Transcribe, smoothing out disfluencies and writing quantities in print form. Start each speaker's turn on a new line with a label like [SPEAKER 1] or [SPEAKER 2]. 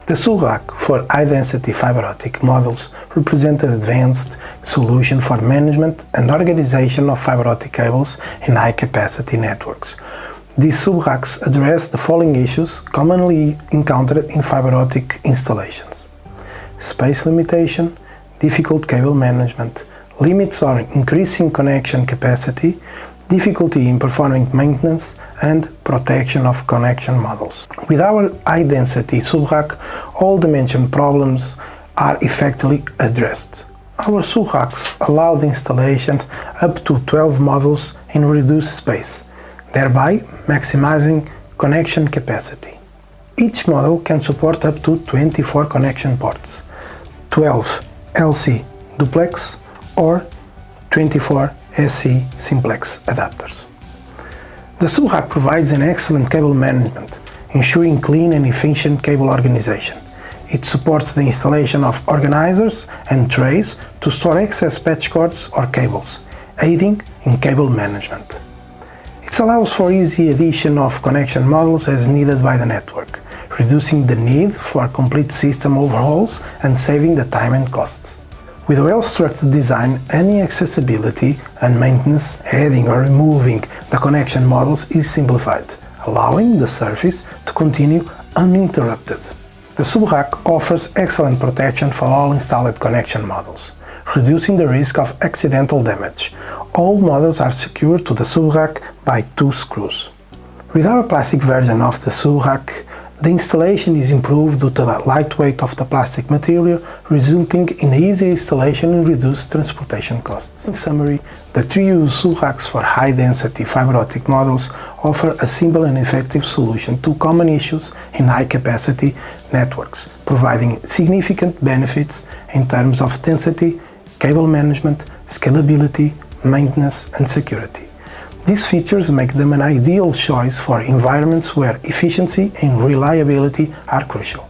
[SPEAKER 1] The Subrack for high-density fiber optic modules represent an advanced solution for management and organization of fiber optic cables in high-capacity networks. These Subracks address the following issues commonly encountered in fiber optic installations: space limitation, difficult cable management, limits or increasing connection capacity, difficulty in performing maintenance, and protection of connection models. With our high-density Subrack, all the mentioned problems are effectively addressed. Our Subracks allow the installation up to 12 modules in reduced space, thereby maximizing connection capacity. Each model can support up to 24 connection ports, 12 LC duplex or 24 SC simplex adapters. The Subrack provides an excellent cable management, ensuring clean and efficient cable organization. It supports the installation of organizers and trays to store excess patch cords or cables, aiding in cable management. It allows for easy addition of connection modules as needed by the network, reducing the need for complete system overhauls and saving the time and costs. With a well-structured design, any accessibility and maintenance, adding or removing the connection modules is simplified, allowing the service to continue uninterrupted. The Subrack offers excellent protection for all installed connection modules, reducing the risk of accidental damage. All modules are secured to the Subrack by 2 screws. With our plastic version of the Subrack, the installation is improved due to the lightweight of the plastic material, resulting in easy installation and reduced transportation costs. In summary, the 3-use Subracks for high-density fiber optic modules offer a simple and effective solution to common issues in high-capacity networks, providing significant benefits in terms of density, cable management, scalability, maintenance, and security. These features make them an ideal choice for environments where efficiency and reliability are crucial.